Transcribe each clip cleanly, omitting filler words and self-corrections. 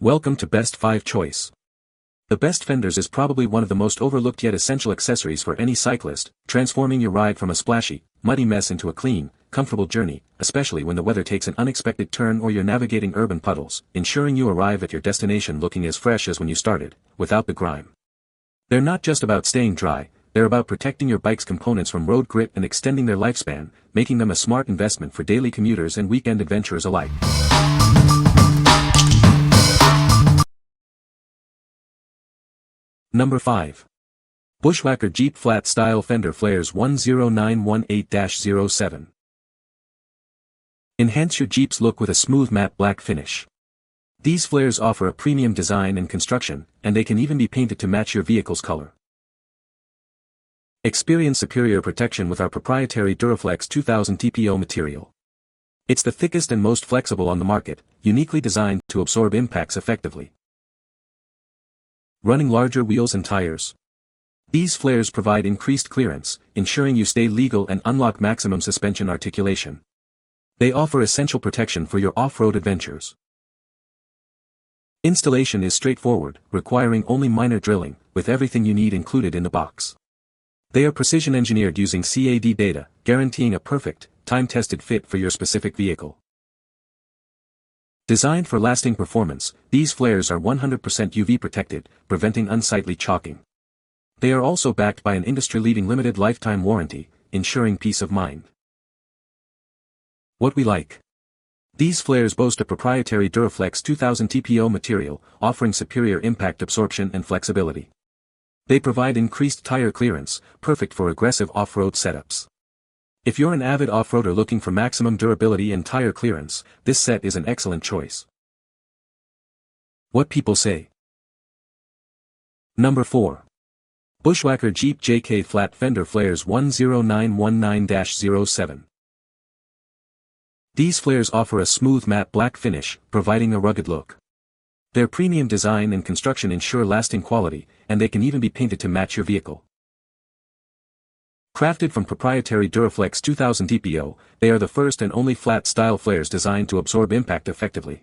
Welcome to Best 5 Choice. The best fenders is probably one of the most overlooked yet essential accessories for any cyclist, transforming your ride from a splashy, muddy mess into a clean, comfortable journey, especially when the weather takes an unexpected turn or you're navigating urban puddles, ensuring you arrive at your destination looking as fresh as when you started, without the grime. They're not just about staying dry, they're about protecting your bike's components from road grit and extending their lifespan, making them a smart investment for daily commuters and weekend adventurers alike. Number 5. Bushwacker Jeep Flat Style Fender Flares 10918-07. Enhance your Jeep's look with a smooth matte black finish. These flares offer a premium design and construction, and they can even be painted to match your vehicle's color. Experience superior protection with our proprietary Duraflex 2000 TPO material. It's the thickest and most flexible on the market, uniquely designed to absorb impacts effectively. Running larger wheels and tires. These flares provide increased clearance, ensuring you stay legal and unlock maximum suspension articulation. They offer essential protection for your off-road adventures. Installation is straightforward, requiring only minor drilling, with everything you need included in the box. They are precision engineered using CAD data, guaranteeing a perfect, time-tested fit for your specific vehicle. Designed for lasting performance, these flares are 100% UV protected, preventing unsightly chalking. They are also backed by an industry-leading limited lifetime warranty, ensuring peace of mind. What we like. These flares boast a proprietary Duraflex 2000 TPO material, offering superior impact absorption and flexibility. They provide increased tire clearance, perfect for aggressive off-road setups. If you're an avid off-roader looking for maximum durability and tire clearance, this set is an excellent choice. What people say. Number 4. Bushwacker Jeep JK Flat Fender Flares 10919-07. These flares offer a smooth matte black finish, providing a rugged look. Their premium design and construction ensure lasting quality, and they can even be painted to match your vehicle. Crafted from proprietary Duraflex 2000 TPO, they are the first and only flat-style flares designed to absorb impact effectively.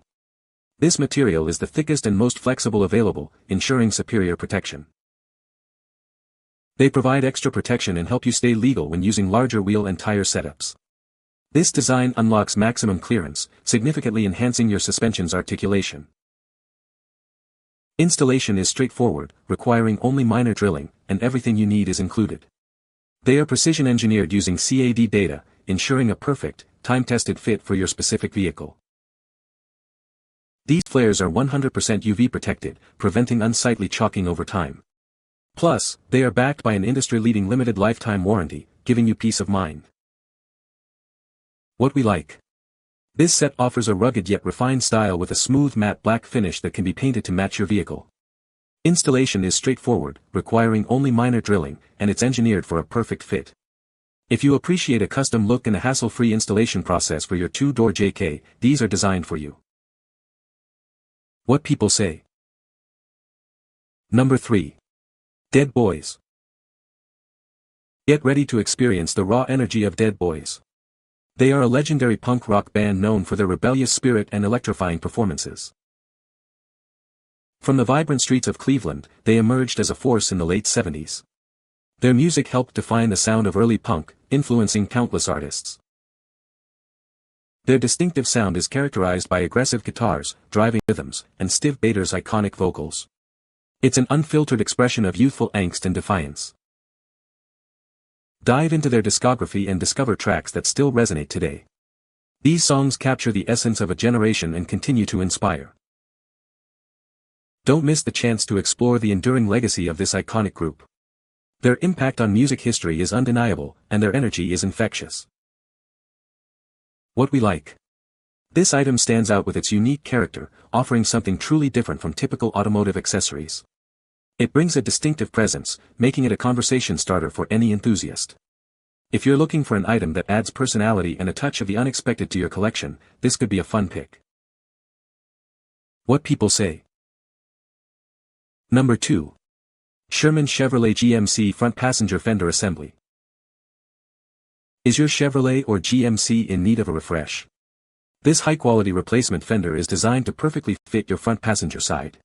This material is the thickest and most flexible available, ensuring superior protection. They provide extra protection and help you stay legal when using larger wheel and tire setups. This design unlocks maximum clearance, significantly enhancing your suspension's articulation. Installation is straightforward, requiring only minor drilling, and everything you need is included. They are precision engineered using CAD data, ensuring a perfect, time-tested fit for your specific vehicle. These flares are 100% UV protected, preventing unsightly chalking over time. Plus, they are backed by an industry-leading limited lifetime warranty, giving you peace of mind. What we like. This set offers a rugged yet refined style with a smooth matte black finish that can be painted to match your vehicle. Installation is straightforward, requiring only minor drilling, and it's engineered for a perfect fit. If you appreciate a custom look and a hassle-free installation process for your two-door JK, these are designed for you. What people say. Number 3. Dead Boys. Get ready to experience the raw energy of Dead Boys. They are a legendary punk rock band known for their rebellious spirit and electrifying performances. From the vibrant streets of Cleveland, they emerged as a force in the late 70s. Their music helped define the sound of early punk, influencing countless artists. Their distinctive sound is characterized by aggressive guitars, driving rhythms, and Steve Bader's iconic vocals. It's an unfiltered expression of youthful angst and defiance. Dive into their discography and discover tracks that still resonate today. These songs capture the essence of a generation and continue to inspire. Don't miss the chance to explore the enduring legacy of this iconic group. Their impact on music history is undeniable, and their energy is infectious. What we like. This item stands out with its unique character, offering something truly different from typical automotive accessories. It brings a distinctive presence, making it a conversation starter for any enthusiast. If you're looking for an item that adds personality and a touch of the unexpected to your collection, this could be a fun pick. What people say. Number 2. Sherman Chevrolet-GMC Front Passenger Fender Assembly. Is your Chevrolet or GMC in need of a refresh? This high-quality replacement fender is designed to perfectly fit your front passenger side.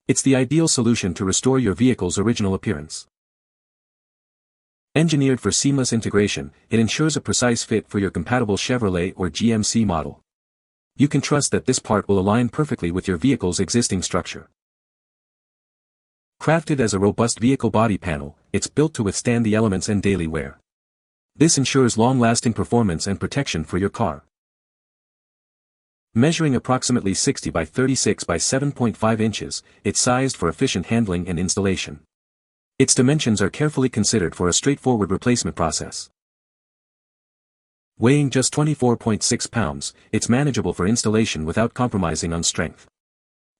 It's the ideal solution to restore your vehicle's original appearance. Engineered for seamless integration, it ensures a precise fit for your compatible Chevrolet or GMC model. You can trust that this part will align perfectly with your vehicle's existing structure. Crafted as a robust vehicle body panel, it's built to withstand the elements and daily wear. This ensures long-lasting performance and protection for your car. Measuring approximately 60 by 36 by 7.5 inches, it's sized for efficient handling and installation. Its dimensions are carefully considered for a straightforward replacement process. Weighing just 24.6 pounds, it's manageable for installation without compromising on strength.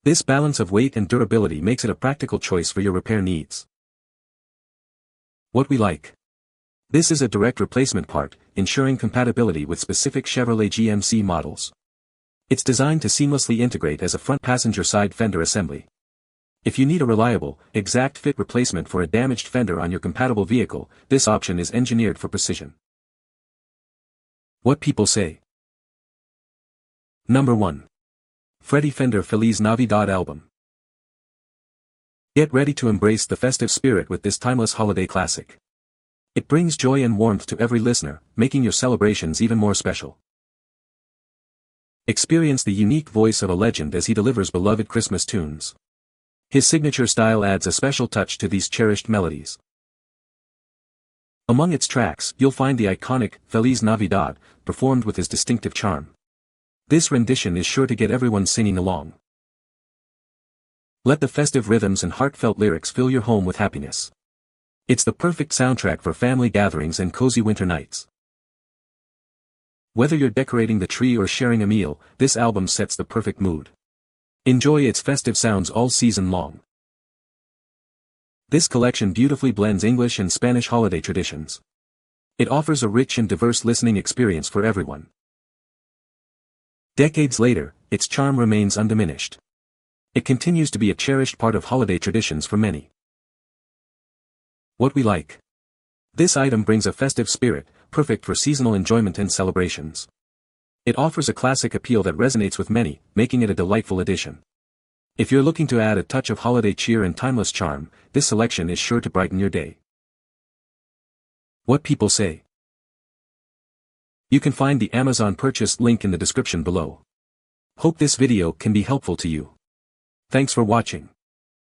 This balance of weight and durability makes it a practical choice for your repair needs. What we like. This is a direct replacement part, ensuring compatibility with specific Chevrolet-GMC models. It's designed to seamlessly integrate as a front passenger side fender assembly. If you need a reliable, exact fit replacement for a damaged fender on your compatible vehicle, this option is engineered for precision. What people say. Number 1. Freddy Fender Feliz Navidad album. Get ready to embrace the festive spirit with this timeless holiday classic. It brings joy and warmth to every listener, making your celebrations even more special. Experience the unique voice of a legend as he delivers beloved Christmas tunes. His signature style adds a special touch to these cherished melodies. Among its tracks, you'll find the iconic Feliz Navidad, performed with his distinctive charm. This rendition is sure to get everyone singing along. Let the festive rhythms and heartfelt lyrics fill your home with happiness. It's the perfect soundtrack for family gatherings and cozy winter nights. Whether you're decorating the tree or sharing a meal, this album sets the perfect mood. Enjoy its festive sounds all season long. This collection beautifully blends English and Spanish holiday traditions. It offers a rich and diverse listening experience for everyone. Decades later, its charm remains undiminished. It continues to be a cherished part of holiday traditions for many. What we like. This item brings a festive spirit, perfect for seasonal enjoyment and celebrations. It offers a classic appeal that resonates with many, making it a delightful addition. If you're looking to add a touch of holiday cheer and timeless charm, this selection is sure to brighten your day. What people say. You can find the Amazon purchase link in the description below. Hope this video can be helpful to you. Thanks for watching.